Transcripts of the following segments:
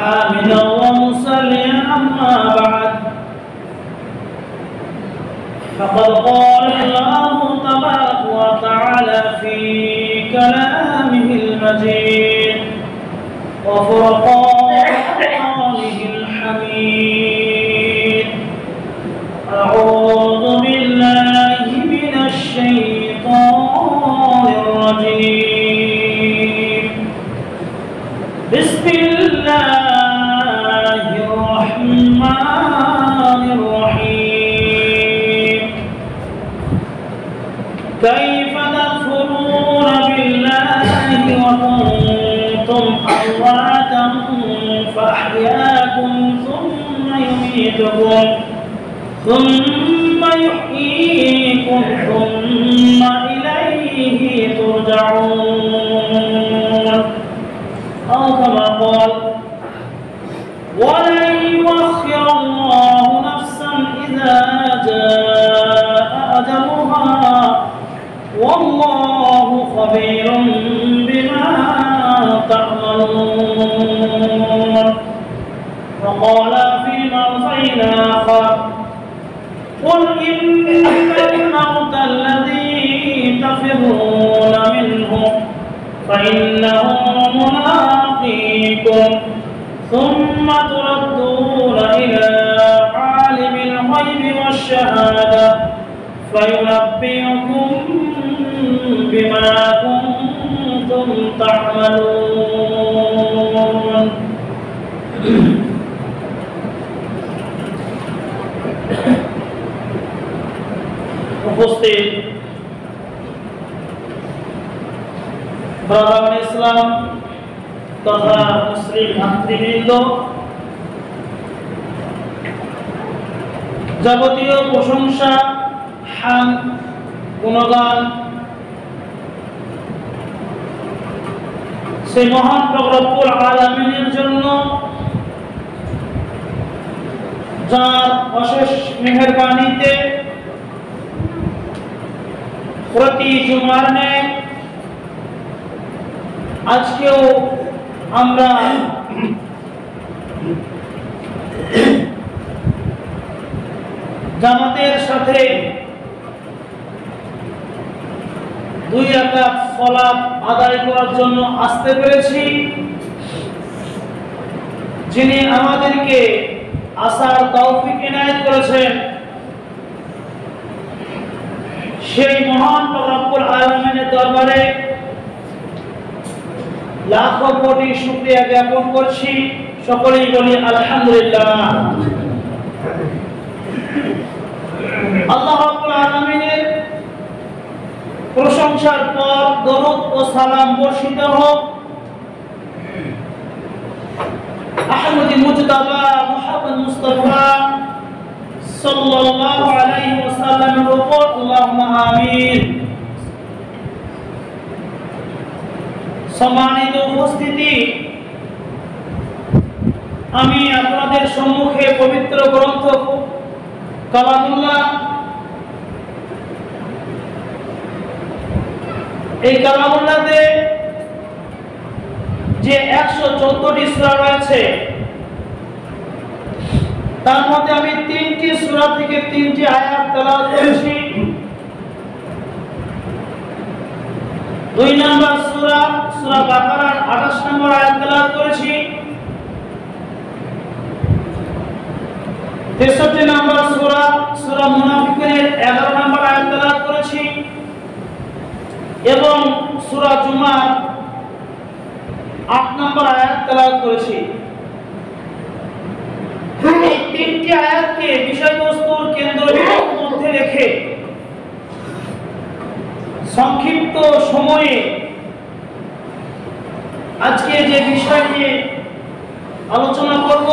حامدا ومصليا أما بعد فقد قال الله تبارك وتعالى في كلامه المجيد وفرقانه الحميد أعوذ بالله من الشيطان الرجيم بسم الله الرحمن الرحيم كيف تكفرون بالله وكنتم أمواتا فأحياكم ثم يميتكم ثم يحييكم ثم إليه ترجعون أو كما قال ولن يؤخر الله نفسا إذا جاء أجلها والله خبير بما تعملون وقال في موضع آخر قل إن الموت الذي تفرون منه فإنه ملاقيكم ثم تردون إلى عالم الغيب والشهادة فينبئكم بما كنتم تعملون উপস্থিত ব্রাদার ইসলাম তথা মুসলিম ভাতৃবৃন্দ, যাবতীয় প্রশংসা হামদ গুণগান সেই মহান রব্বুল আলামিনের জন্য, যার অশেষ মেহেরবানিতে প্রতি জুমার ন্যায় আজকেও আমরা জামাতের সাথে দুই রাকাত সালাত আদায় করার জন্য আসতে পেরেছি। যিনি আমাদেরকে আসার তৌফিক ইনায়েত করেছেন, সেই মহান রব্বুল আলামিনের দরবারে লাখো কোটি শুকরিয়া জ্ঞাপন করছি। সকলেই বলি আলহামদুলিল্লাহ। আল্লাহ রাব্বুল আলামিনের প্রশংসার পর দরুদ ও সালাম বর্ষিত হোক আহমদি মুজতাবা মুহাম্মদ মুস্তাফা সাল্লাল্লাহু আলাইহি ওয়াসাল্লামের উপর, আল্লাহুম্মা আমিন। সম্মানিত উপস্থিতি, আমি আপনাদের সম্মুখে পবিত্র গ্রন্থ কালামুল্লাহ, এই কালামুল্লাহতে যে 114টি সূরা রয়েছে, তার মধ্যে আমি 3টি সূরা থেকে 3টি আয়াত তেলাওয়াত করেছি। 2 নম্বর সূরা সূরা বাকারার 28 নম্বর আয়াত তেলাওয়াত করেছি। 63 নম্বর সূরা সূরা মুনাফিকুনের 11 নম্বর আয়াত তেলাওয়াত করেছি এবং সূরা জুমার 8 নম্বর আয়াত তেলাওয়াত করেছি। এই 3টি আয়াতকে বিষয়বস্তুর কেন্দ্রবিন্দুর মধ্যে রেখে সংক্ষিপ্ত সময়ে আজকে যে বিষয় নিয়ে আলোচনা করব,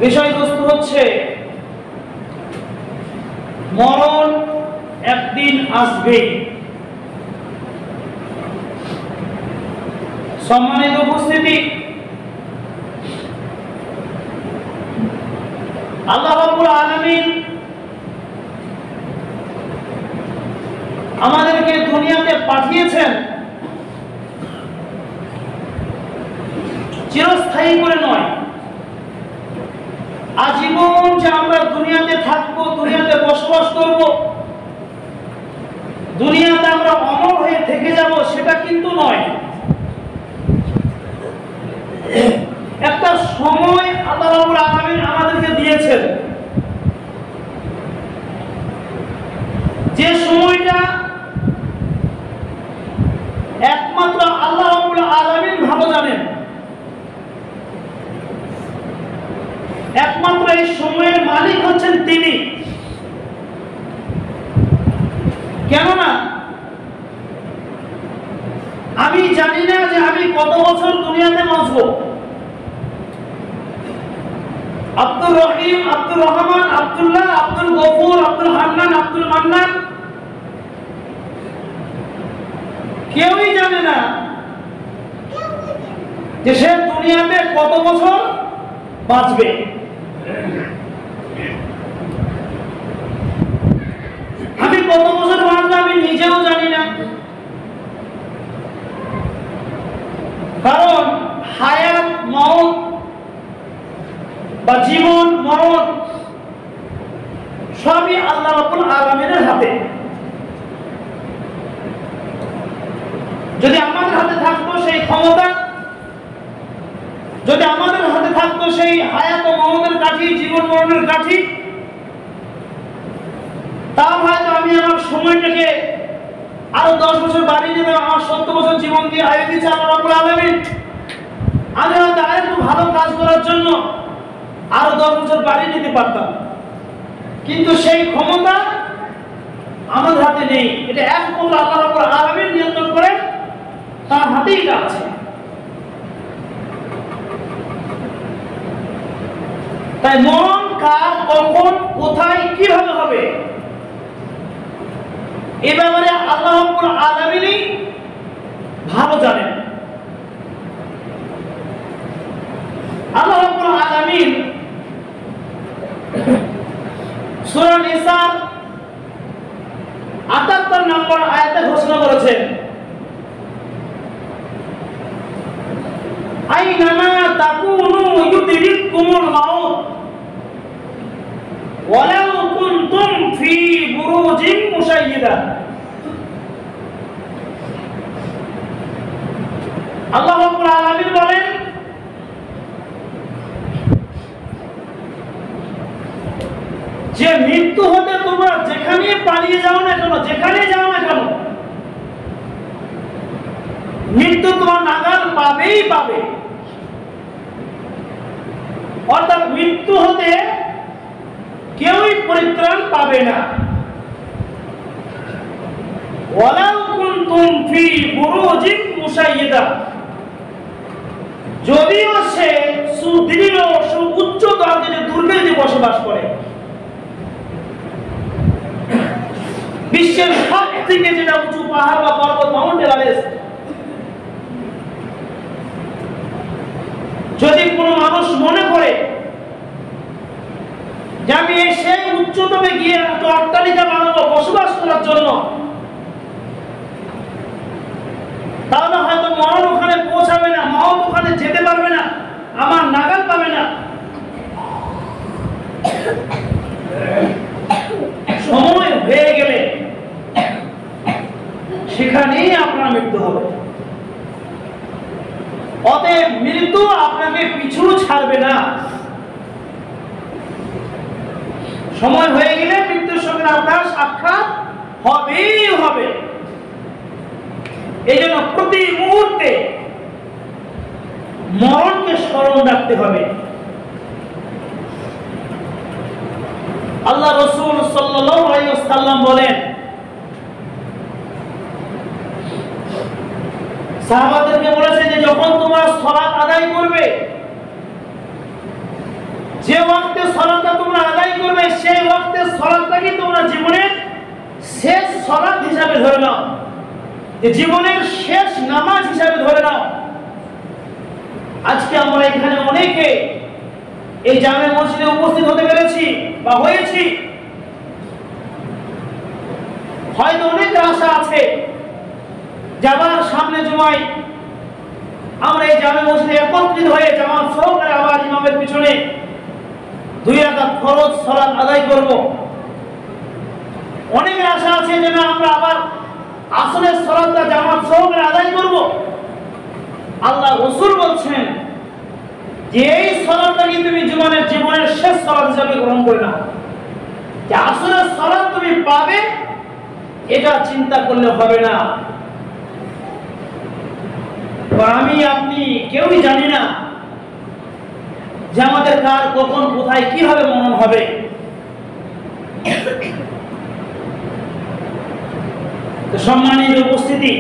বিষয়বস্তু হচ্ছে মরণ একদিন আসবে। সম্মানিত উপস্থিতি, আল্লাহ রাব্বুল আলামিন আমাদেরকে দুনিয়াতে পাঠিয়েছেন চিরস্থায়ী করে নয়। আজীবন যে আমরা দুনিয়াতে থাকবো, দুনিয়াতে বসবাস করব, দুনিয়াতে আমরা অমর হয়ে থেকে যাব, সেটা কিন্তু নয়। একটা সময় আল্লাহ রাব্বুল আলামিন আমাদেরকে দিয়েছেন, যে সময়টা একমাত্র আল্লাহ রাব্বুল আলামিন ভালো জানেন। একমাত্র এই সময়ের মালিক হচ্ছেন তিনি। কেননা আমি জানি না যে আমি কত বছর দুনিয়াতে বাঁচব। আব্দুর রহিম, আব্দুর রহমান, আব্দুল্লাহ, আব্দুল গফুর, আব্দুল হান্নান, আব্দুল মান্নান, কেউই জানে না যে সে দুনিয়াতে কত বছর বাঁচবে। আমি কত বছর বাঁচবো আমি নিজেও জানি না। কারণ হায়াত মওত বা জীবন মরণ সবই আল্লাহ রাব্বুল আলামিনের হাতে। যদি আমাদের হাতে থাকতো সেই ক্ষমতা, যদি আমাদের হাতে থাকতো সেই হায়াত ও মওতের কাঠি, জীবন মরণের কাঠি, তাহলে হয়তো আমি আমার সময়টাকে আরো 10 বছর বাড়িয়ে দিতাম। আমার 70 বছর জীবন দিয়ে আয়ু দিয়েছে আল্লাহ রাব্বুল আলামিন। আমি হয়তো আরেকটু ভালো কাজ করার জন্য আরো 10 বছর বাড়িয়ে দিতে পারতাম, কিন্তু সেই ক্ষমতা আমাদের হাতে নেই। এটা একমাত্র আল্লাহ রাব্বুল আলামিন নিয়ন্ত্রণ করে, তার হাতেই এটা আছে। তাই মরণ কার, কখন, কোথায়, কিভাবে হবে, এ ব্যাপারে আল্লাহ রাব্বুল আলামিনই ভালো জানেন। আল্লাহ রাব্বুল আলামিন সূরা নিসার ৭৮ নম্বর আয়াতে ঘোষণা করেছেন, আইনামা তাকুনু ইউদরিকুমুল মাউত ওয়ালাউ কুনতুম ফি বুরুজিন মুশাইয়্যিদা। আল্লাহ রাব্বুল আলামিন বলেন, যে মৃত্যু হতে তোমরা যেখানে পালিয়ে যাও না কেন, যেখানে যাও না কেন, মৃত্যু তোমার নাগাল পাবেই পাবে। অর্থাৎ মৃত্যু হতে কেউই পরিত্রাণ পাবে না। ওয়ালাউ কুনতুম ফি বুরুজিন মুশাইয়্যিদা, যদিও সে সুদৃঢ় সুউচ্চ দরজার দুর্গে বসবাস করে। বিশ্বের সব থেকে যেটা উঁচু পাহাড় বা পর্বত, মাউন্ট এভারেস্ট, যদি কোনো মানুষ মনে করে যে আমি সেই উচ্চতমে গিয়ে একটা অট্টালিকা বানাবো বসবাস করার জন্য, তাহলে হয়তো মরণ ওখানে পৌঁছাবে না, মওত ওখানে যেতে পারবে না, আমার নাগাল পাবে না। সময় হয়ে গেলে সেখানেই আপনার মৃত্যু হবে। অতএব মৃত্যু আপনাকে পিছু ছাড়বে না। সময় হয়ে গেলে মৃত্যুর সঙ্গে আপনার সাক্ষাৎ হবেই হবে। এই জন্য প্রতি মুহূর্তে মরণকে স্মরণ রাখতে হবে। আল্লাহ রাসূল সাল্লাল্লাহু আলাইহি ওয়াসাল্লাম বলেন, সাহাবাদেরকে বলেছে যে যখন তোমরা সালাত আদায় করবে, যে ওয়াক্তে সালাতটা তোমরা আদায় করবে, সেই ওয়াক্তে সালাতটাকে তোমরা জীবনের শেষ সালাত হিসাবে ধরে নাও, যে জীবনের শেষ নামাজ হিসাবে ধরে নাও। আজকে আমরা এখানে অনেকে এই জামে মসজিদে উপস্থিত হতে পেরেছি বা হয়েছি, হয়তো অনেক আশা আছে যাবার সামনে জুমায় আমরা এই জামে মসজিদে একত্রিত হয়ে জামাত সহকারে আবার ইমামের পিছনে 2 রাকাত ফরজ সালাত আদায় করব। অনেকের আশা আছে যে না আমরা আবার আসরের সালাতটা জামাত সহকারে আদায় করব। আল্লাহ রাসূল বলছেন যে এই সালাতটাকে তুমি জীবনের শেষ সালাত হিসেবে গ্রহণ করে নাও। যে আসরের সালাত তুমি পাবে এটা চিন্তা করলে হবে না। আমি আপনি কেউই জানি না যে আমাদের কার কখন কোথায় কিভাবে মরণ হবে। সম্মানিত উপস্থিতি,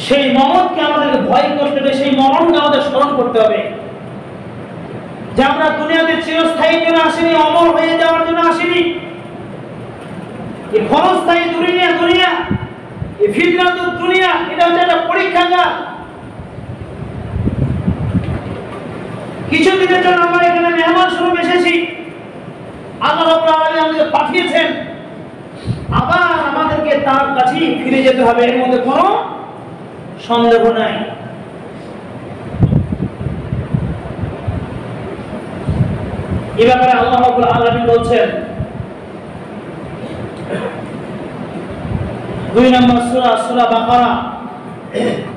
সেই মরণকে আমাদেরকে ভয় করতে হবে, সেই মরণকে আমাদের স্মরণ করতে হবে যে আমরা দুনিয়াতে চিরস্থায়ীর জন্য আসিনি, অমর হয়ে যাওয়ার জন্য আসিনি। এই ক্ষণস্থায়ী দুনিয়া, এই ফিতনাতুদ দুনিয়া, এটা হচ্ছে একটা পরীক্ষাগার। কিছুদিনের জন্য আমরা এখানে মেহমান স্বরূপ এসেছি, আল্লাহ রাব্বুল আলামিন আমাদেরকে পাঠিয়েছেন, আবার আমাদেরকে তার কাছেই ফিরে যেতে হবে, এর মধ্যে কোনো সন্দেহ নাই। এই ব্যাপারে আল্লাহ রাব্বুল আলামিন বলছেন 2 নম্বর সূরা বাকারা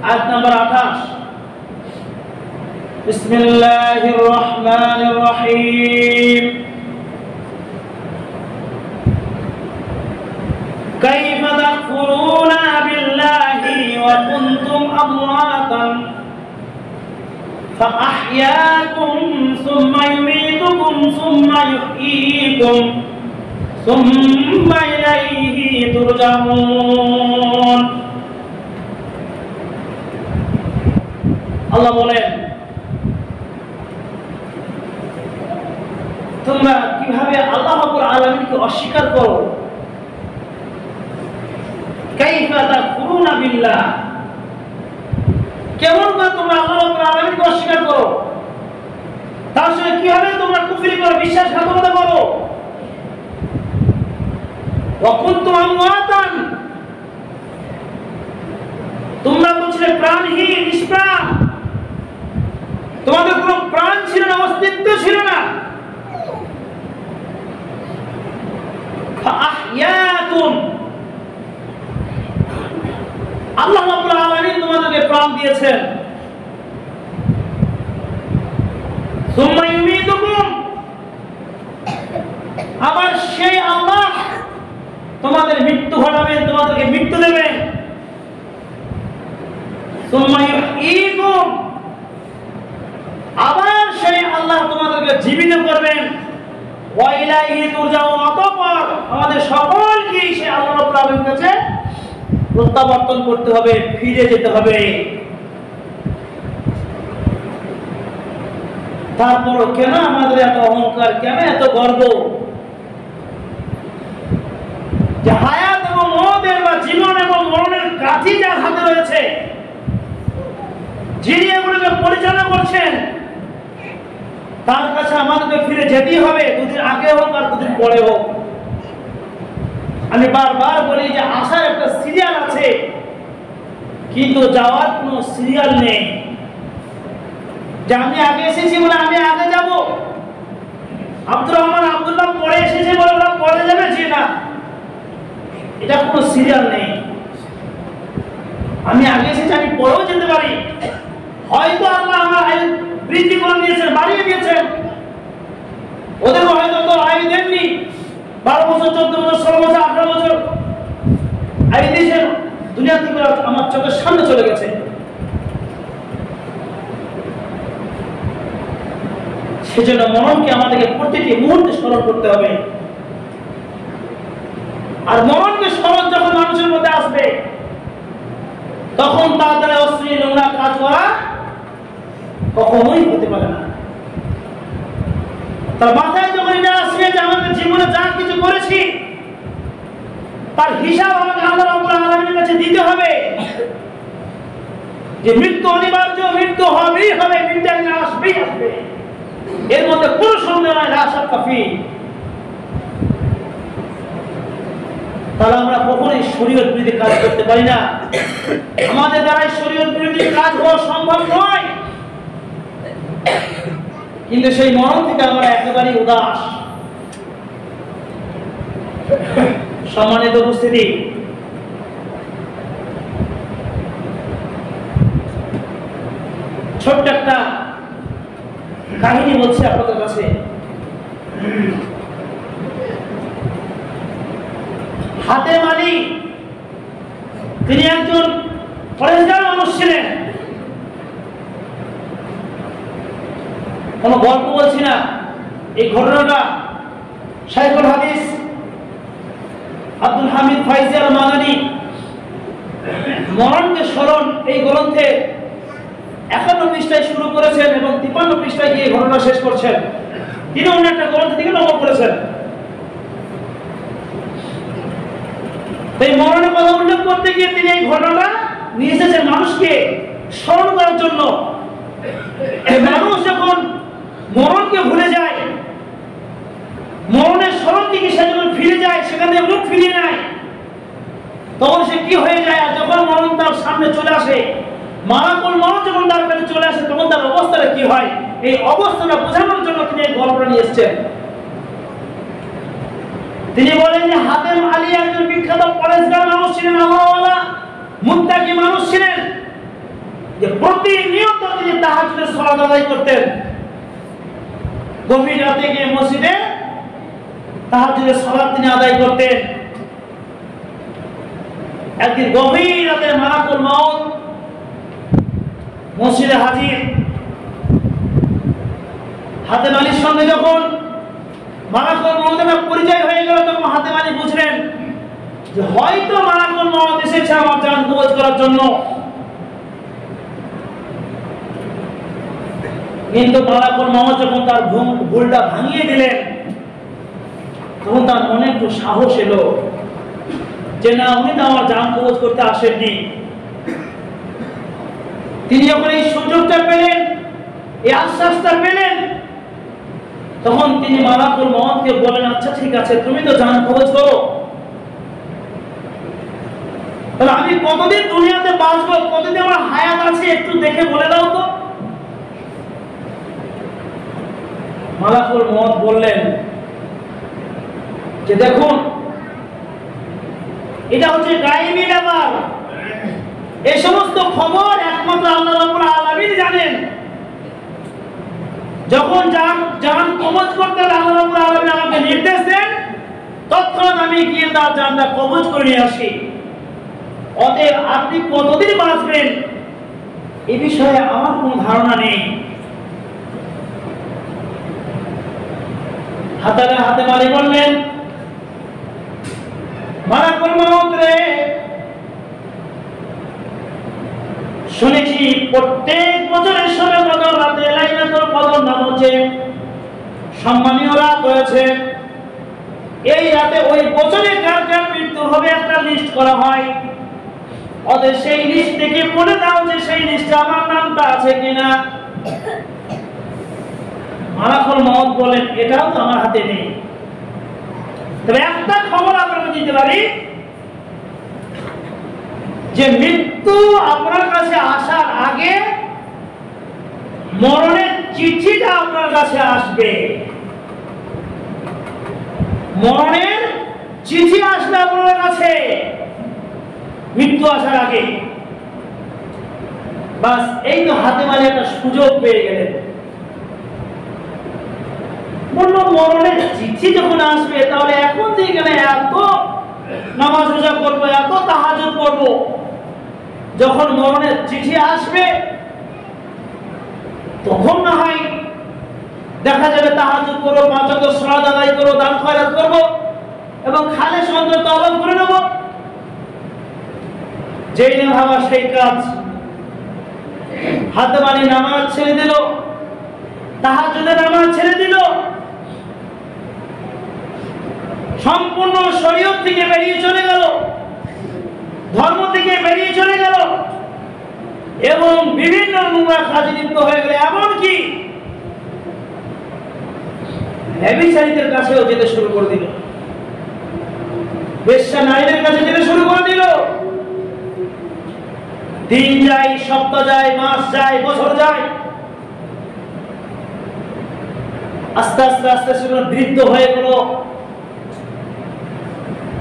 আয়াত নম্বর 28, বিসমিল্লাহির রহমানির রহিম, কাইফা তাকফুরুনা বিল্লাহি ওয়া কুনতুম আমওয়াতান ফাআহইয়াকুম সুম্মা ইউমীতুকুম সুম্মা ইউহয়ীকুম সুম্মা ইলাইহি তুরজাউন। আল্লাহ বলেন তোমরা কিভাবে আল্লাহ রাব্বুল আলামিনকে অস্বীকার করো। কাইফা তাকফুরুনা বিল্লাহ, কেমন করে তোমরা আল্লাহ রাব্বুল আলামিনকে অস্বীকার করো, তার সঙ্গে কিভাবে তোমরা কুফরি করো, বিশ্বাসঘাতকতা করো। ওয়া কুনতুম আমওয়াতান, তোমরা তো ছিলে প্রাণহীন, নিষ্প্রাণ, তোমাদের কোনো প্রাণ ছিল না, অস্তিত্ব ছিল না। ফাআহইয়াকুম, আল্লাহ রাব্বুল আলামিন তোমাদেরকে প্রাণ দিয়েছেন। সুম্মা ইউমীতুকুম, আবার সেই আল্লাহ তোমাদের মৃত্যু ঘটাবেন, তোমাদেরকে মৃত্যু দেবেন। সুম্মা ইউহয়ীকুম, আবার সেই আল্লাহ তোমাদেরকে জীবিত করবেন। ওয়া ইলাইহি তুরজাউন, অতঃপর আমাদের সকলকে সেই আল্লাহ রাব্বুল আলামিনের কাছে প্রত্যাবর্তন করতে হবে, ফিরে যেতে হবে। তারপর কেন আমাদের এত অহংকার, কেন এত গর্ব যে হায়াত এবং মওতের বা জীবন এবং মরণের কাঠি যার হাতে রয়েছে, যিনি এগুলোকে পরিচালনা করছেন, তার কাছে আমাদেরকে ফিরে যেতেই হবে, দুদিন আগে হোক আর দুদিন পরে হোক। আমি বারবার বলি যে আসার একটা সিরিয়াল আছে, কিন্তু যাওয়ার কোনো সিরিয়াল নেই। যে আমি আগে এসেছি বলে আমি আগে যাব, আব্দুর রহমান আব্দুল্লাহ পরে এসেছে বলে ওরা পরে যাবে, যে না, এটা কোনো সিরিয়াল নেই। আমি আগে এসেছি, আমি পরেও যেতে পারি। হয়তো আল্লাহ আমার আয়ু বৃদ্ধি করে দিয়েছেন, বাড়িয়ে দিয়েছেন, ওদের হয়তো তো আয়ু দেননি, 12 বছর 14 বছর 16 বছর 18 বছর আয়ু দিয়েছেন, দুনিয়া থেকে আমার চোখের সামনে চলে গেছে। সেজন্য মরণকে আমাদেরকে প্রতিটি মুহূর্তে স্মরণ করতে হবে। আর মরণকে স্মরণ যখন মানুষের মধ্যে আসবে, তখন তার দ্বারা অশ্লীল নোংরা কাজ করা কখনোই হতে পারে না। তার মাথায় যখন এটা আসবে যে আমাদের জীবনে যা কিছু করেছি তার হিসাব আমাকে আল্লাহ রাব্বুল আলামিনের কাছে দিতে হবে। যে মৃত্যু অনিবার্য, মৃত্যু হবেই হবে, মৃত্যু আসবেই আসবে, এর মধ্যে কোনো সন্দেহ নাই, লা শাক্কা ফি। তাহলে আমরা কখনোই শরীয়ত বিরোধী কাজ করতে পারি না। আমাদের দ্বারা শরীয়ত বিরোধী কাজ হওয়া সম্ভব নয়, কিন্তু সেই মরণ থেকে আমরা একেবারেই উদাস। সম্মানিত উপস্থিতি, ছোট্ট একটা কাহিনী বলছি আপনাদের কাছে। হাতেম আলী তিনি একজন পরেশগার মানুষ ছিলেন। কোনো গল্প বলছি না, এই ঘটনাটা শাইখুল হাদিস আব্দুল হামিদ ফাইজি আল মাদানী মরণকে স্মরণ এই গ্রন্থে 51 পৃষ্ঠায় শুরু করেছেন এবং 53 পৃষ্ঠায় গিয়ে ঘটনা শেষ করছেন। তিনি অন্য একটা গ্রন্থ থেকে নকল করেছেন। এই মরণের কথা উল্লেখ করতে গিয়ে তিনি এই ঘটনাটা নিয়ে এসেছেন মানুষকে স্মরণ করার জন্য। মানুষ যখন মরণকে ভুলে যায়, মরণের স্মরণ থেকে সে যখন ফিরে যায়, সেখান থেকে মুখ ফিরিয়ে নেয়, তখন সে কি হয়ে যায়? আর যখন মরণ তার সামনে চলে আসে, মালাকুল মউত যখন তার কাছে চলে আসে, তখন তার অবস্থাটা কি হয়, এই অবস্থাটা বোঝানোর জন্য তিনি এই গল্পটা নিয়ে এসেছেন। তিনি বলেন যে হাতেম আলী একজন বিখ্যাত পরেশগার মানুষ ছিলেন, আল্লাহওয়ালা মুত্তাকি মানুষ ছিলেন, যে প্রতিনিয়ত তিনি তাহাজ্জুদের সালাত আদায় করতেন। গভীর রাতে গিয়ে মসজিদে তাহাজ্জুদের সালাত তিনি আদায় করতেন। একদিন গভীর রাতে মালাকুল মউত মসজিদে হাজির। হাতেম আলীর সঙ্গে যখন মালাকুল মউতের পরিচয় হয়ে গেল, তখন হাতেম আলী বুঝলেন যে হয়তো মালাকুল মউত এসেছে আমার জান কবজ করার জন্য। কিন্তু মালাকুল মউত যখন তার ভুলটা ভাঙিয়ে দিলেন, তখন তার মনে একটু সাহস এলো যে না, উনি তো আমার জান কবজ করতে আসেননি। তিনি যখন এই সুযোগটা পেলেন, এই আশ্বাসটা পেলেন, তখন তিনি মালাকুল মউতকে বলেন, আচ্ছা ঠিক আছে, তুমি তো জান কবজ করো, তাহলে আমি কতদিন দুনিয়াতে বাঁচবো, কতদিন আমার হায়াত আছে, একটু দেখে বলে দাও তো। মালাকুল মউত বললেন যে দেখুন, এটা হচ্ছে গায়েবী ব্যাপার, এই সমস্ত খবর একমাত্র আল্লাহ রাব্বুল আলামিন জানেন। যখন জান কবজ করতে আল্লাহ রাব্বুল আলামিন আমাকে নির্দেশ দেন, তৎক্ষণাৎ আমি গিয়ে তার জানটা কবজ করে নিয়ে আসি। অতএব আপনি কতদিন বাঁচবেন এই বিষয়ে আমার কোনো ধারণা নেই। হাতেম আলী বললেন, মালাকুল মউত রে, শুনেছি প্রত্যেক বছরের শবে কদর রাতে লাইলাতুল কদর নামক যে সম্মানীয় রাত রয়েছে, এই রাতে ওই বছরে কার কার মৃত্যু হবে একটা লিস্ট করা হয়। ওদের সেই লিস্ট থেকে বলে দাও যে সেই লিস্টে আমার নামটা আছে কিনা। মালাকুল মউত বলেন, এটাও তো আমার হাতে নেই, তবে একটা খবর আপনাকে দিতে পারি যে মৃত্যু আপনার কাছে আসার আগে মরণের চিঠিটা আপনার কাছে আসবে। মরণের চিঠি আসবে আপনার কাছে মৃত্যু আসার আগে। বাস, এই তো হাতেম আলী একটা সুযোগ পেয়ে গেলেন। বলল, মরণের চিঠি যখন আসবে, তাহলে এখন থেকে গেলে এত নামাজ রোজা করবো, এত তাহাজ্জুদ করবো, যখন মরণের চিঠি আসবে তখন না হয় দেখা যাবে তাহাজ্জুদ করবো, 5 ওয়াক্ত সালাত আদায় করবো, দান খয়রাত করবো এবং খালেস অন্তরে তওবা করে নেব। যেই না ভাবা সেই কাজ। হাতেম আলী নামাজ ছেড়ে দিল, তাহাজ্জুদের নামাজ ছেড়ে দিল, সম্পূর্ণ শরীয়ত থেকে বেরিয়ে চলে গেল, ধর্ম থেকে বেরিয়ে চলে গেল এবং বিভিন্ন নোংরা কাজে লিপ্ত হয়ে গেল। এমনকি ব্যভিচারীদের কাছেও যেতে শুরু করে দিল। বেশ্যা নারীদের কাছে যেতে শুরু করে দিল। দিন যায়, সপ্তাহ যায়, মাস যায়, বছর যায়, আস্তে আস্তে আস্তে সেগুলো বৃদ্ধ হয়ে গেল,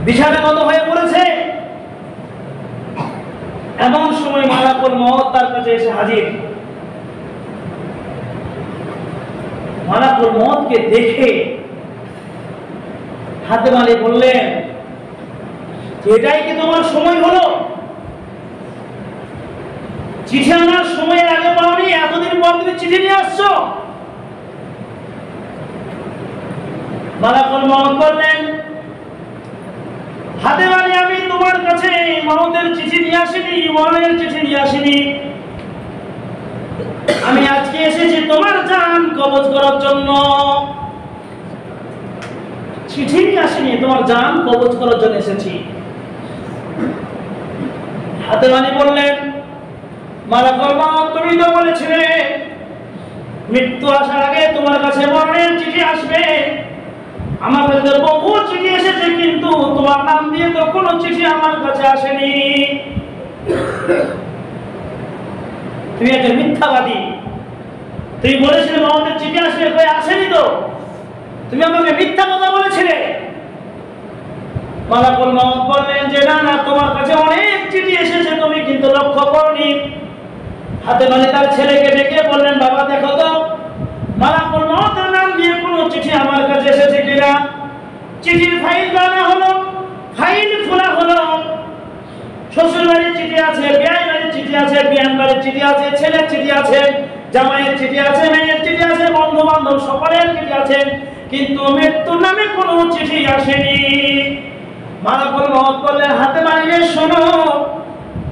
বিছানাগত হয়ে পড়েছে। এমন সময় মালাকুল মউত তার কাছে এসে হাজির। মালাকুল মউতকে দেখে হাতেম আলী বললেন, এটাই কি তোমার সময় হলো? চিঠি আনার সময়ের আগে পাওনি, এতদিন পর তুমি চিঠি নিয়ে আসছো? মালাকুল মউত বললেন, হাতেম আলী, আমি তোমার কাছে মউতের চিঠি নিয়ে আসিনি, মরণের চিঠি নিয়ে আসিনি। আমি আজকে এসেছি তোমার জান কবজ করার জন্য। চিঠি নিয়ে আসিনি, তোমার জান কবজ করার জন্য এসেছি। হাতেম আলী বললেন, মালাকুল মউত, তুমি তো বলেছিলে মৃত্যু আসার আগে তোমার কাছে মরণের চিঠি আসবে। আমার কাছে বহু চিঠি এসেছে, কিন্তু তোমার নাম দিয়ে তো কোনো চিঠি আমার কাছে আসেনি। তুমি একটা মিথ্যাবাদী। তুমি বলেছিলে মরণের চিঠি আসবে, কই আসেনি তো? তুমি আমাকে মিথ্যা কথা বলেছিলে। মালাকুল মউত বললেন যে না না, তোমার কাছে অনেক চিঠি এসেছে, তুমি কিন্তু লক্ষ্য করনি। হাতেম আলী তার ছেলেকে ডেকে বললেন, বাবা দেখো তো মালাকুল মউতের নাম দিয়ে কোনো চিঠি আমার কাছে এসেছে কিনা। চিঠির ফাইল বানা হলো, ফাইল খোলা হলো। শ্বশুর বাড়ির চিঠি আছে, বিয়াই বাড়ির চিঠি আছে, বিয়ান বাড়ির চিঠি আছে, ছেলের চিঠি আছে, জামাইয়ের চিঠি আছে, মেয়ের চিঠি আছে, বন্ধু বান্ধব সকলের চিঠি আছে, কিন্তু মৃত্যুর নামে কোনো চিঠি আসেনি। মালাকুল মউত বললেন, হাতেম আলী শোনো,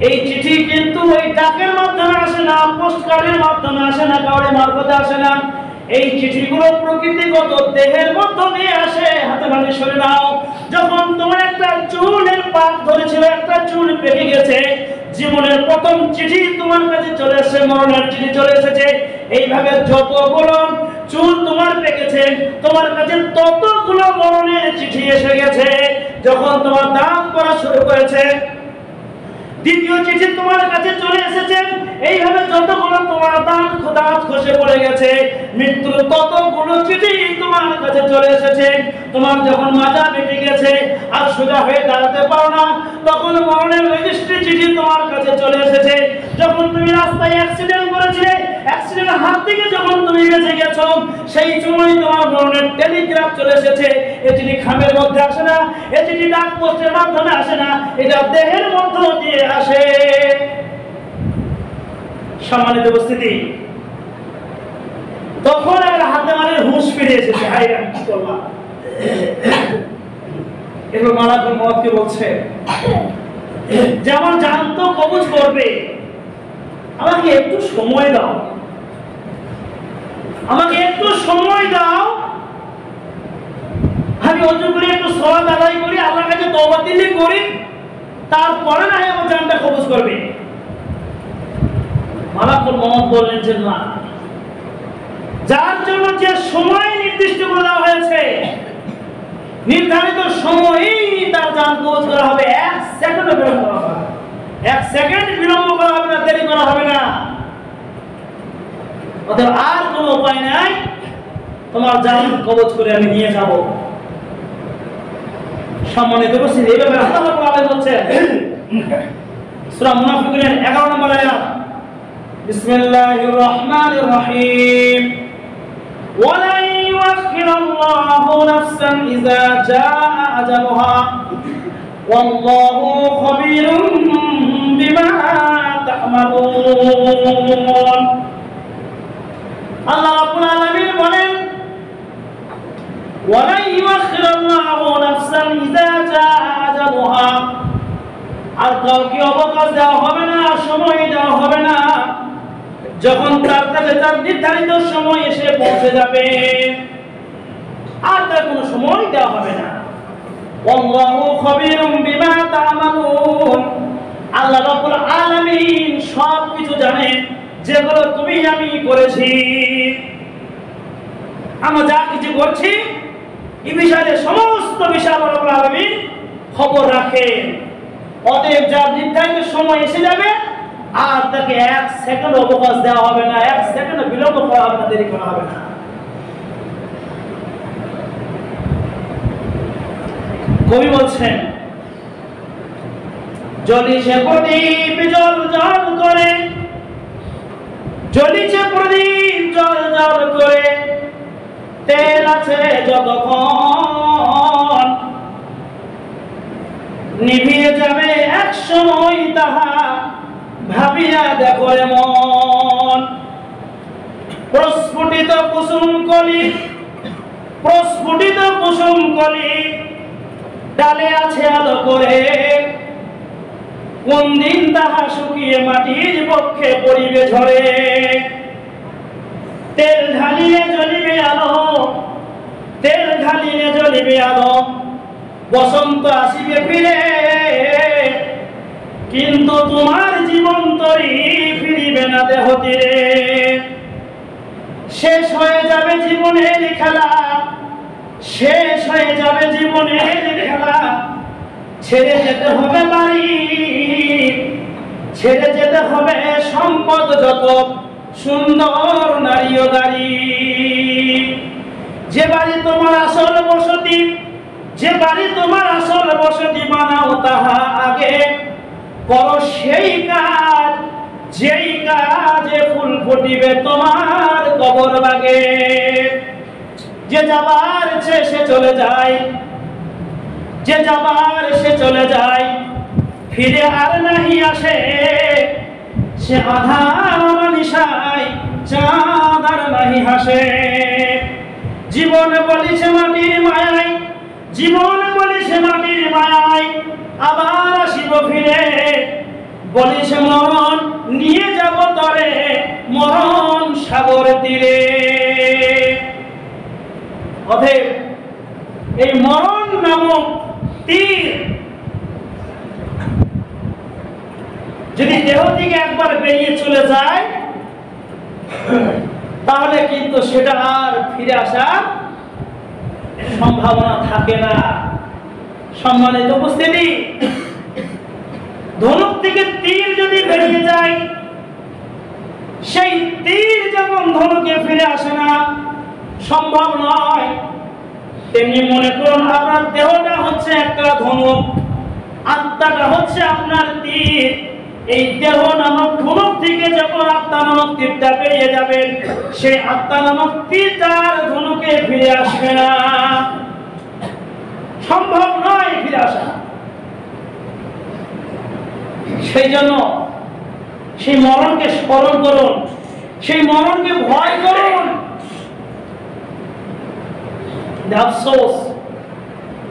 এই চিঠি কিন্তু ওই ডাকের মাধ্যমে আসে না, পোস্ট কার্ডের মাধ্যমে আসে না, কাউরে মারফতে আসে না। এই চিঠিগুলো প্রকৃতিগত দেহের মধ্য দিয়ে আসে। হাতেম আলী শুনে নাও, যখন তোমার একটা চুলের পাক ধরেছিল, একটা চুল পেকে গেছে, জীবনের প্রথম চিঠি তোমার কাছে চলে এসেছে, মরণের চিঠি চলে এসেছে। এইভাবে যতগুলো চুল তোমার পেকেছে, তোমার কাছে ততগুলো মরণের চিঠি এসে গেছে। যখন তোমার দাঁত পড়া শুরু করেছে, দ্বিতীয় চিঠি তোমার কাছে চলে এসেছে। এইভাবে যতগুলো তোমার দাঁত খসে পড়ে গেছে, মৃত্যুর ততগুলো চিঠি তোমার কাছে চলে এসেছে। তোমার যখন মাজা বেঁকে গেছে, আর সোজা হয়ে দাঁড়াতে পারো না, তখন মরণের রেজিস্ট্রি চিঠি তোমার কাছে চলে এসেছে। যখন তুমি রাস্তায় অ্যাক্সিডেন্ট করেছিলে, অ্যাক্সিডেন্টের হাত থেকে যখন তুমি বেঁচে গেছো, সেই সময় তোমার মরণের টেলিগ্রাফ চলে এসেছে। এই চিঠি খামের মধ্যে আসে না, এই চিঠি ডাক পোস্টের মাধ্যমে আসে না, এটা দেহের মধ্য দিয়ে আসে। সম্মানিত উপস্থিতি, তখন আর হাতেম আলীর হুঁশ ফিরে এসেছে। হাই আমি কি করলাম? এবার মালাকুল মউতকে বলছে যে আমার জান তো কবজ করবে, আমাকে একটু সময় দাও, আমাকে একটু সময় দাও, আমি ওযু করে একটু সালাত আদায় করি, আল্লাহর কাছে তওবা দিলি করি, তারপরে না আমার জানটা কবজ করবে। মালাকুল মউত বললেন যে না, যার জন্য যে সময় নির্দিষ্ট করে দেওয়া হয়েছে, নির্ধারিত সময়ই তার জান কবজ করা হবে। 1 সেকেন্ড বিলম্ব করা হবে, 1 সেকেন্ড বিলম্ব করা হবে না, দেরি করা হবে না। অতএব আর কোনো উপায় নাই, তোমার জান কবজ করে আমি নিয়ে যাব। সম্মানিত উপস্থিতি, এইভাবে আল্লাহ রাব্বুল আলামিন বলছেন সূরা মুনাফিকুনের 11 নম্বর আয়াত, বিসমিল্লাহির রহমানির রহিম, ওয়ালা ইউআখিরুল্লাহু নাফসান ইযা জাআ আজালুহা ওয়াল্লাহু খাবীরুম বিমা তা'মালুন। আল্লাহ রাব্বুল আলামিন বলেন, ওয়ালা ইউআখিরুল্লাহু নাফসান ইযা জাআ আজালুহা, আর কাউকে অবকাশ দেওয়া হবে না, সময় দেওয়া হবে না, যখন তার কাছে তার নির্ধারিত সময় এসে পৌঁছে যাবে, আর তার কোনো সময় দেওয়া হবে না। আল্লাহু খাবীরুম বিমা তা'মালুন, আল্লাহ রাব্বুল আলামিন সব কিছু জানেন, যেগুলো তুমি আমি করেছি, আমরা যা কিছু করছি, এই বিষয়ে সমস্ত বিষয় আল্লাহ রাব্বুল আলামিন খবর রাখেন। অতএব যার নির্ধারিত সময় এসে যাবে আর তাকে 1 সেকেন্ড অবকাশ দেওয়া হবে না, 1 সেকেন্ড বিলম্ব করা হবে না, দেরি করা হবে না। কবি বলছেন, জ্বলিছে প্রদীপ জল জল করে, জ্বলিছে প্রদীপ জল জল করে, তেল আছে যতক্ষণ, নিভিয়ে যাবে এক সময় তাহা ভাবিয়া দেখো রে মন। প্রস্ফুটিত কুসুম কলি, প্রস্ফুটিত কুসুম কলি, ডালে আছে আলো করে, কোন দিন তাহা শুকিয়ে মাটির পক্ষে পড়িবে ঝরে। তেল ঢালিলে জ্বলিবে আলো, তেল ঢালিলে জ্বলিবে আলো, বসন্ত আসিবে ফিরে, কিন্তু তোমার জীবন তরি ফিরিবে না দেহ তীরে। শেষ হয়ে যাবে জীবনের খেলা, শেষ হয়ে যাবে জীবনের খেলা, ছেড়ে যেতে হবে বাড়ি, ছেড়ে যেতে হবে সম্পদ যত, সুন্দর নারী ও গাড়ি। যে বাড়ি তোমার আসল বসতি, যে বাড়ি তোমার আসল বসতি, বানাও তাহা আগে, করো সেই কাজ যেই কাজে ফুল ফুটিবে তোমার কবর বাগে। যে যাবার সে চলে যায়, যে যাবার সে চলে যায়, ফিরে আর নাহি আসে, সে আধার নিশায় চাঁদ আর নাহি হাসে। জীবন বলিছে মাটির মায়ায়, জীবন বলিছে মাটির মায়ায়, আবার আসিব ফিরে, বলিছে মরণ নিয়ে যাব তরে, মরণ সাগর তীরে। অতএব এই মরণ নামক তীর যদি দেহ থেকে একবার বেরিয়ে চলে যায়, তাহলে কিন্তু সেটা আর ফিরে আসার সম্ভাবনা থাকে না। সম্মানিত উপস্থিতি, ধনুক থেকে তীর যদি বেরিয়ে যায়, সেই তীর যেমন ধনুকে ফিরে আসে না, সম্ভব নয়, তেমনি মনে করুন আপনার দেহটা হচ্ছে একটা ধনুক, আত্মাটা হচ্ছে আপনার তীর। এই দেহ নামক ধনুক থেকে যখন আত্মা নামক তীরটা বেরিয়ে যাবেন, সেই আত্মা নামক তীরটার ধনুকে ফিরে আসবে না, সম্ভব নয় ফিরে আসা। সেই জন্য সেই মরণকে স্মরণ করুন, সেই মরণকে ভয় করুন। আফসোস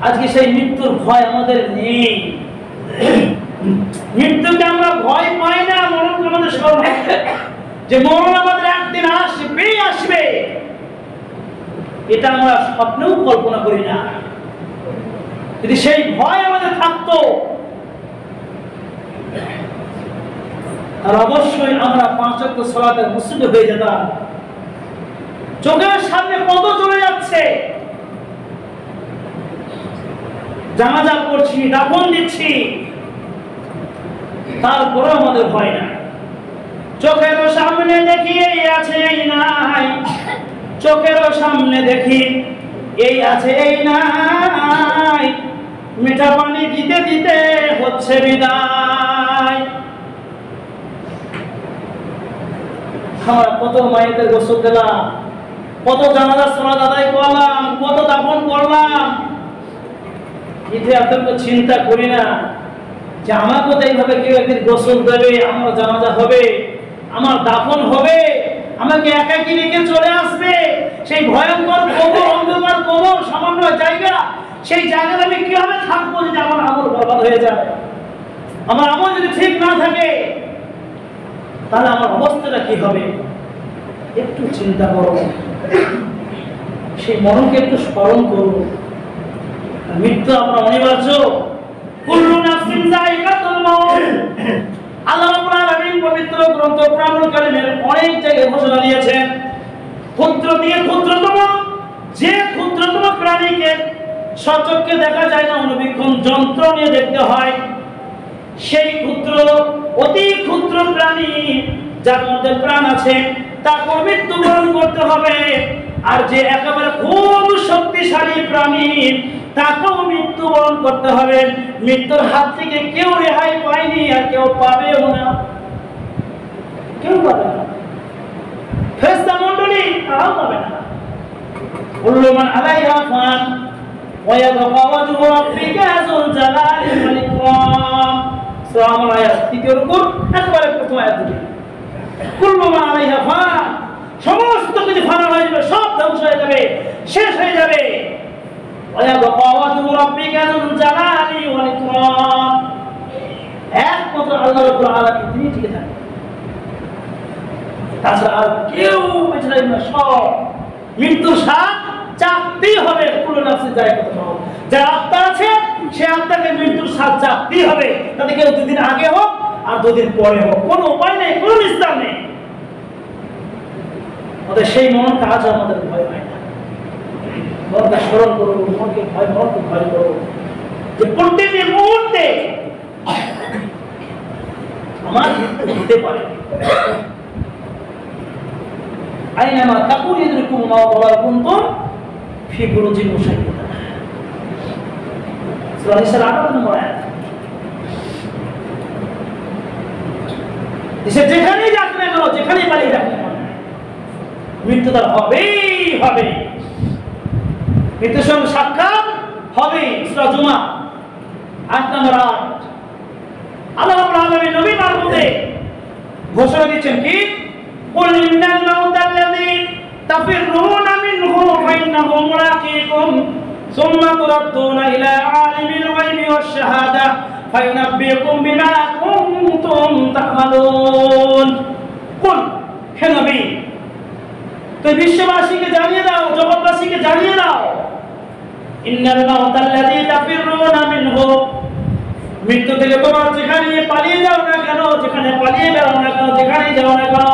আজকে সেই মৃত্যুর ভয় আমাদের নেই। মৃত্যুকে আমরা ভয় পাই না, মরণকে আমাদের স্মরণ যে মরণ আমাদের একদিন আসবেই আসবে, এটা আমরা স্বপ্নেও কল্পনা করি না। যদি সেই ভয় আমাদের থাকতো, আর অবশ্যই আমরা 5 ওয়াক্ত সালাতের মুসল্লি হয়ে যেতাম। চোখের সামনে কত চলে যাচ্ছে, জানাজা করছি, দাফন দিচ্ছি, তারপরে আমাদের ভয় না। চোখের সামনে দেখি এই আছে এই নাই, চোখের সামনে দেখি এই আছে এই নাই, মিঠা পানি দিতে দিতে হচ্ছে বিদায়। আমরা কত মায়েদের গোসল দিলাম, কত জানাজার সালাত আদায় করলাম, কত দাফন করলাম, এতে এত চিন্তা করি না যে আমাকে তো এইভাবে কেউ একদিন গোসল দেবে, আমার জানাজা হবে, আমার দাফন হবে, আমাকে একাকী রেখে চলে আসবে। সেই ভয়ঙ্কর কবর, অন্ধকার কবর, সামান্য জায়গা, সেই জায়গায় আমি কিভাবে থাকবো যদি আমার আমল বরবাদ হয়ে যায়? আমার আমল যদি ঠিক না থাকে, তাহলে আমার অবস্থাটা কি হবে? একটু চিন্তা করো, সেই মরণকে একটু স্মরণ করো। মৃত্যু আপনার অনিবার্য। কুল্লু নাফসিন যায়িকাতুল মাউত। আল্লাহ রাব্বুল আলামিন পবিত্র গ্রন্থ কুরআনুল কারীমের অনেক জায়গায় ঘোষণা দিয়েছেন, ক্ষুদ্র থেকে ক্ষুদ্রতম যে ক্ষুদ্রতম প্রাণীকে সচক্ষে দেখা যায় না, অনুবীক্ষণ যন্ত্র নিয়ে দেখতে হয়। সেই ক্ষুদ্র, অতি ক্ষুদ্র প্রাণী যার মধ্যে প্রাণ আছে তাকে মৃত্যুবরণ করতে হবে। আর যে একেবারে খুব শক্তিশালী প্রাণী তাকেও মৃত্যুবরণ করতে হবে। মৃত্যুর হাত থেকে কেউ রেহাই পায়নি, আর কেউ পাবেও না, কেউ পাবে না। ফেরেশতা মণ্ডলী তারাও পাবে না। কুল্লু মান আলাইহা ফান ওয়া ইয়াবকা ওয়াজহু রাব্বিকা যুল জালালি ওয়াল ইকরাম। সূরা আয়াত 3 রুকু একবারে প্রথম আয়াত থেকে। কুল্লু মান আলাইহা ফান, সমস্ত কিছু ফানা হয়ে যাবে, সব ধ্বংস হয়ে যাবে, শেষ হয়ে যাবে। ওয়া ইয়াবকা ওয়াজহু রাব্বিকা যুল জালালি ওয়াল ইকরাম, একমাত্র আল্লাহ রাব্বুল আলামিন তিনি টিকে থাকবেন, তাছাড়া আর কেউ বেঁচে থাকবে না। সব মৃত্যুর স্বাদ চাকতেই হবে। পুরো নাফসে যায় কত সব, যার আত্মা আছে সে আত্মাকে মৃত্যুর স্বাদ চাকতেই হবে, তাতে কেউ দুদিন আগে হোক আর দুদিন পরে হোক, কোনো উপায় নেই, কোনো নিস্তার নেই। ওদের সেই মন কাজ আমাদের ভয় হয় না। মনকে স্মরণ করবো, মনকে ভয় করবো যে প্রত্যেকটি মুহূর্তে আমার মৃত্যু হতে পারে। আইনামা তাকুন ইদরিকুম মাউত ওয়া কুনতুম ফি বুরুজিন মুশাইয়্যাদা। সূরা নিসার 8 নম্বর আয়াত। সে যেখানেই যাক না কেন, যেখানেই পালিয়ে যাক না কেন, মৃত্যু তার হবেই হবে। মৃত্যুর সঙ্গে সাক্ষাৎ হবে। সূরা জুমা 8 নম্বর আয়াত। আল্লাহ রাব্বুল আলামিন নবী মারফতে ঘোষণা দিচ্ছেন কি? قل إن الموت الذي تفرون منه فإنه ملاقيكم ثم تردون إلى عالم الغيب والشهادة فينبئكم بما كنتم تعملون। قل হে নবী, তুমি বিশ্ববাসীকে জানিয়ে দাও, জগৎবাসীকে জানিয়ে দাও, ইন্নাল মাউতা আল্লাযী তাফিরুনা মিনহু, মৃত্যু থেকে তোমরা যেখানে পালিয়ে যাও না কেন, যেখানে পালিয়ে বেড়াও না কেন, যেখানে যাও না কেন,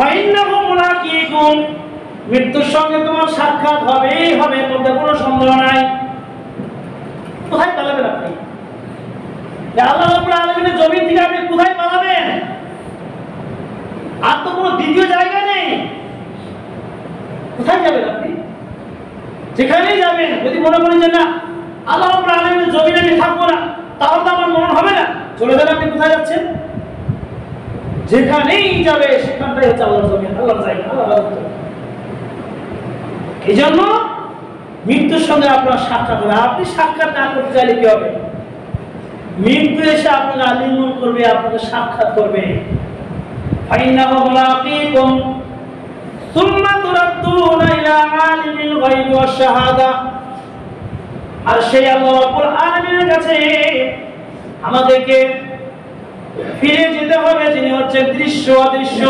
ফাইন্নাহু মুলাকীকুম, মৃত্যুর সঙ্গে তোমার সাক্ষাৎ হবেই হবে, মধ্যে কোনো সন্দেহ নাই। কোথায় পালাবেন আপনি? আল্লাহ রাব্বুল আলামিনের জমিন থেকে আপনি কোথায় পালাবেন? আর তো কোনো দ্বিতীয় জায়গা নেই। কোথায় যাবেন আপনি? যেখানেই যাবেন, যদি মনে করেন যে না আল্লাহ রাব্বুল আলামিনের জমিনে আমি থাকবো না, তাহলে তো আমার মনে হবে না, চলে যান। আপনি কোথায় যাচ্ছেন? যেখানেই যাবে সেখানটাই হচ্ছে আল্লাহর জমিন, আল্লাহর জায়গা, আল্লাহর রাজ্য। এই জন্য মৃত্যুর সঙ্গে আপনার সাক্ষাৎ হবে। আপনি সাক্ষাৎ না করতে চাইলে কি হবে? মৃত্যু এসে আপনাকে আলিঙ্গন করবে, আপনাকে সাক্ষাৎ করবে। ফাইন্নাহু মুলাকীকুম সুম্মা তুরাদ্দুনা ইলা আলিমিল গায়বি ওয়াশ শাহাদা। আর সেই আল্লাহ রাব্বুল আলামিনের কাছে আমাদেরকে ফিরে যেতে হবে, যিনি হচ্ছেন দৃশ্য অদৃশ্য,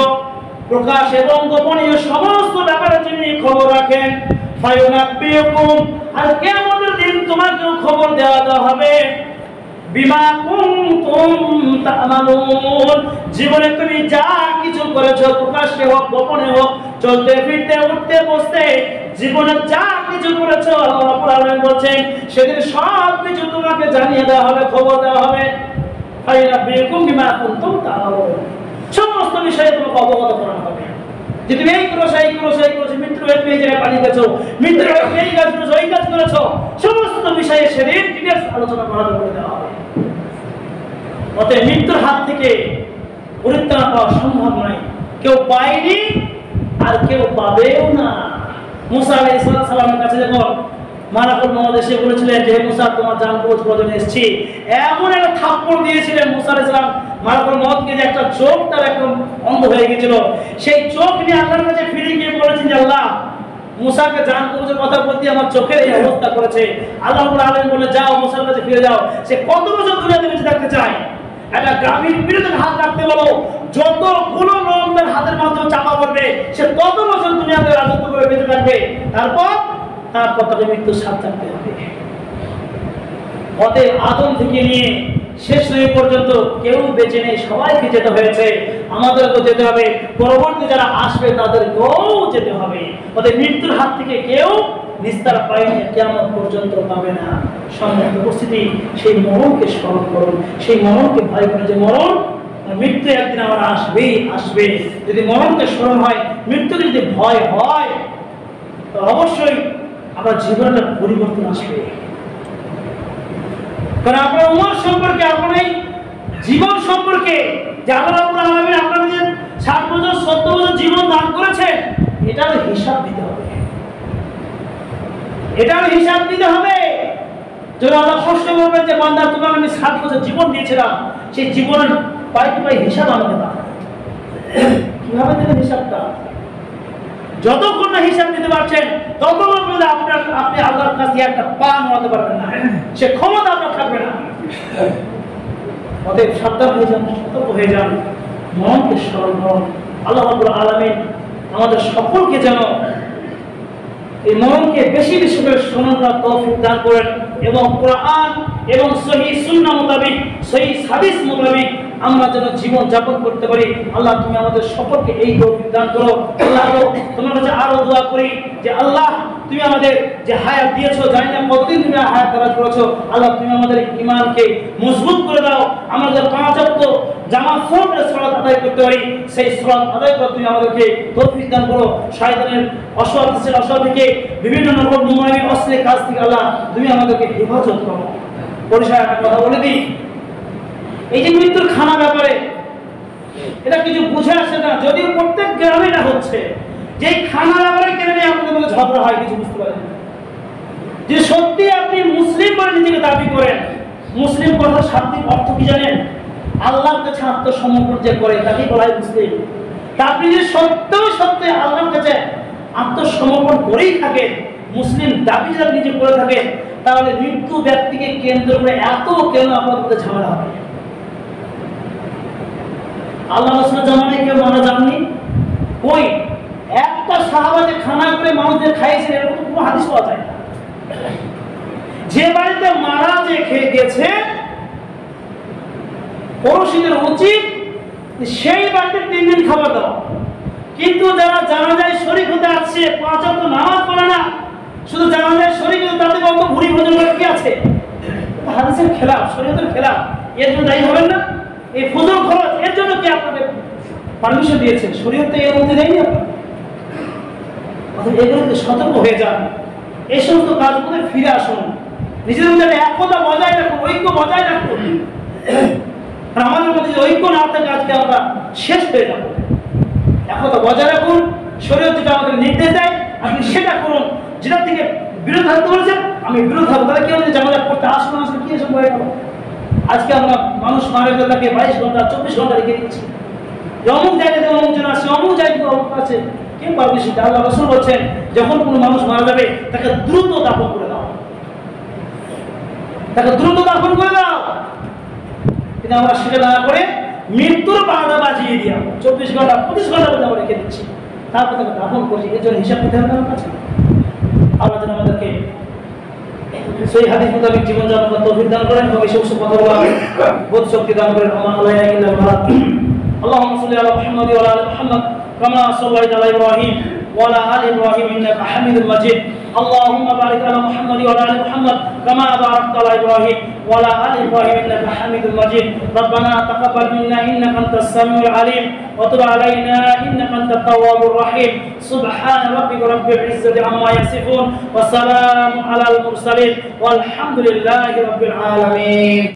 প্রকাশ এবং গোপনীয় সমস্ত ব্যাপারে যিনি খবর রাখেন। ফায়ুনাব্বিউকুম, আর কিয়ামতের দিন তোমাকেও খবর দেওয়া হবে বিমা কুনতুম তা'মালুন, জীবনে তুমি যা কিছু করেছো, প্রকাশ্যে হোক গোপনে হোক, চলতে ফিরতে উঠতে বসতে, জীবনে যা কিছু করেছো আল্লাহ রাব্বুল আলামিন বলেন সেদিন সব কিছু তোমাকে জানিয়ে দেওয়া হবে, খবর দেওয়া হবে। ফায়ুনাব্বিউকুম বিমা কুনতুম তা'মালুন, সমস্ত বিষয়ে তোমাকে অবগত করা হবে যে তুমি এই করেছো, মৃত্যু হয়ে তুমি যে পালিয়ে গেছো, মৃত্যু হয়ে এই কাজ করেছো, এই কাজ করেছো, সমস্ত বিষয়ে সেদিন ডিটেইলস আলোচনা করা করে দেওয়া হবে। অতএব মৃত্যুর হাত থেকে পরিত্রাণ পাওয়া সম্ভব নয়, কেউ পায়নি আর কেউ পাবেও না। মুসা আলাইহিস সালামের কাছে যখন মালাকুল মউত এসে বলেছিলেন যে মুসা তোমার জান কবজ করার জন্য এসেছি, এমন একটা থাপ্পড় দিয়েছিলেন মুসা আলাইহিস সালাম, মালাকুল মউতকে যে একটা চোখ তার একদম অন্ধ হয়ে গিয়েছিল, সেই চোখ নিয়ে আল্লাহর কাছে ফিরে গিয়ে বলেছেন যে আল্লাহ, মুসাকে জান কবজের কথা বলতে আমার চোখের এই অবস্থা করেছে। আল্লাহ রাব্বুল আলামিন বলে যাও মুসার কাছে ফিরে যাও, সে কত বছর দুনিয়াতে বেঁচে থাকতে চায়, একটা গ্রামীণ বিরোধের হাত রাখতে বলো, যতগুলো লোকদের হাতের মাধ্যমে চাপা পড়বে সে তত বছর দুনিয়াতে রাজত্ব করে বেঁচে থাকবে, তারপর তাকে মৃত্যুর স্বাদ থাকতে হবে। অতএব আদম থেকে নিয়ে শেষ নবী পর্যন্ত কেউ বেঁচে নেই, সবাইকে যেতে হয়েছে, আমাদেরকেও যেতে হবে, পরবর্তী যারা আসবে তাদেরকেও যেতে হবে। অতএব মৃত্যুর হাত থেকে কেউ নিস্তার পায়নি, কিয়ামত পর্যন্ত পাবে না। সম্মানিত উপস্থিতি, সেই মরণকে স্মরণ করুন, সেই মরণকে ভয় করে, যে মরণ মৃত্যু একদিন আমার আসবেই আসবে। যদি মরণকে স্মরণ হয়, মৃত্যুকে যদি ভয় হয়, তো অবশ্যই আমার জীবনটা পরিবর্তন আসবে। কারণ আপনার উমর সম্পর্কে, আপনার এই জীবন সম্পর্কে যে আল্লাহ রাব্বুল আলামিন আপনাদের 60 বছর 70 বছর জীবন দান করেছে, এটার হিসাব দিতে হবে, এটার হিসাব দিতে হবে। যদি আল্লাহ প্রশ্ন করবেন যে বান্দা তোমাকে আমি 60 বছর জীবন দিয়েছিলাম, সেই জীবনের পাই টু পাই হিসাব আমাকে দাও, কিভাবে দেবেন হিসাবটা? যতক্ষণ না হিসাব দিতে পারছেন, ততক্ষণ পর্যন্ত আপনি আল্লাহর কাছে একটা পা নাড়াতে পারবেন না, সে ক্ষমতা আপনার থাকবে না। অতএব সাবধান হয়ে যান, সতর্ক হয়ে যান, মনকে স্মরণ করুন। আল্লাহ রাব্বুল আলামিন আমাদের সকলকে যেন এই মরণকে বেশি বেশি করে স্মরণ করার তৌফিক দান করেন, এবং কোরআন এবং সহিহ সুন্নাহ মোতাবেক, সহিহ হাদিস মোতাবেক আমরা যেন জীবন যাপন করতে পারি। আল্লাহ তুমি আমাদের সকলকে এই তৌফিক দান করো। আল্লাহ তোমার কাছে আরো দোয়া করি যে আল্লাহ তুমি আমাদের যে হায়াত দিয়েছো, জানি না কতদিন তুমি হায়াত দারাজ করেছো, আল্লাহ তুমি আমাদের ঈমানকে মজবুত করে দাও। আমরা যে 5 ওয়াক্ত জামাত সহকারে সালাত আদায় করতে পারি, সেই সালাত আদায় করে তুমি আমাদেরকে তৌফিক দান করো। শয়তানের অসৎ থেকে, বিভিন্ন রকম নোংরামি অশ্লীল কাজ থেকে আল্লাহ তুমি আমাদেরকে হেফাজত করো। পরিষ্কার একটা কথা বলে দিই, এই যে মৃত্যুর খানা ব্যাপারে এটা কিছু বুঝে আসে না, যদিও প্রত্যেক গ্রামে না হচ্ছে, যে খানা ব্যাপারে কেন নিয়ে আপনাদের মধ্যে ঝগড়া হয় কিছু বুঝতে পারেন। যে সত্যি আপনি মুসলিম বলে নিজেকে দাবি করেন, মুসলিম কথার শাব্দিক অর্থ কি জানেন? আল্লাহর কাছে আত্মসমর্পণ যে করে তাকে বলা হয় মুসলিম। তা আপনি যদি সত্যি আল্লাহর কাছে আত্মসমর্পণ করেই থাকেন, মুসলিম দাবি যদি নিজে করে থাকেন, তাহলে মৃত্যু ব্যক্তিকে কেন্দ্র করে এত কেন আপনার মধ্যে ঝামেলা হবে? আল্লাহ রাসূলের জামানায় কেউ মারা যাননি, কই একটা সাহাবাতে খানা করে মানুষদের খাইয়েছেন, এরকম কোনো হাদিস পাওয়া যায় না। যে বাড়িতে মারা যে খেয়ে গেছে, পড়োশীদের উচিত সেই বাড়িতে 3 দিন খাবার দাও। কিন্তু যারা জানাজায় শরীক হতে আসছে, 5 ওয়াক্ত নামাজ পড়ে না, শুধু জানাজায় শরীক হতে, তাদের কত ভুড়ি ভোজন করে কি আছে? হাদিসের খেলাফ, শরীয়তের খেলাফ, এর জন্য দায়ী হবেন না? এই ফুজুল খরচ এর জন্য কি আপনাকে পারমিশন দিয়েছে? শরীয়তে এর মধ্যে নেই আপনার। এগুলোতে সতর্ক হয়ে যান, এই সমস্ত কাজগুলো ফিরে আসুন, নিজেদের মধ্যে একতা বজায় রাখুন, ঐক্য বজায় রাখুন। আমাদের মধ্যে যে ঐক্য না থাকে, আজকে আমরা শেষ হয়ে যাব। একতা বজায় রাখুন, শরীয়ত যেটা আমাদের নির্দেশ দেয় আপনি সেটা করুন। যেটা থেকে বিরোধ থাকতে বলেছেন আমি বিরোধ থাকবো, তাহলে কেউ যদি জামালা করতে আসুন আসলে কি এসব হয়ে গেল? আজকে আমরা মানুষ মারা গেলে তাকে 22 ঘন্টা 24 ঘন্টা রেখে দিচ্ছি, অমুক জায়গাতে অমুক জন আছে, অমুক জায়গাতে অমুক আছে, কেউ পারবে সেটা? আল্লাহ রাসূল বলছেন যখন কোনো মানুষ মারা যাবে তাকে দ্রুত দাফন করে দাও, তাকে দ্রুত দাফন করে দাও। কিন্তু আমরা সেটা না করে মৃত্যুর বারোটা বাজিয়ে দিয়ে 24 ঘন্টা 25 ঘন্টা পর্যন্ত আমরা রেখে দিচ্ছি, তারপর তাকে দাফন করছি। এর জন্য হিসাব দিতে হবে আমার কাছে। আল্লাহ যেন আমাদেরকে সেই হাদিস মোতাবেক জীবনযাপন করার তৌফিক দান করেন, এবং এই সমস্ত কথাগুলো বোধ শক্তি দান করেন। اللهم صل على محمد وعلى ال محمد كما صليت على ابراهيم وعلى ال ابراهيم انك حميد مجيد. اللهم بارك على محمد وعلى ال محمد كما باركت على ابراهيم وعلى ال ابراهيم انك حميد مجيد. ربنا تقبل منا انك انت السميع العليم وتب علينا انك انت التواب الرحيم. سبحان ربك رب العزه عما يصفون وسلام على المرسلين والحمد لله رب العالمين.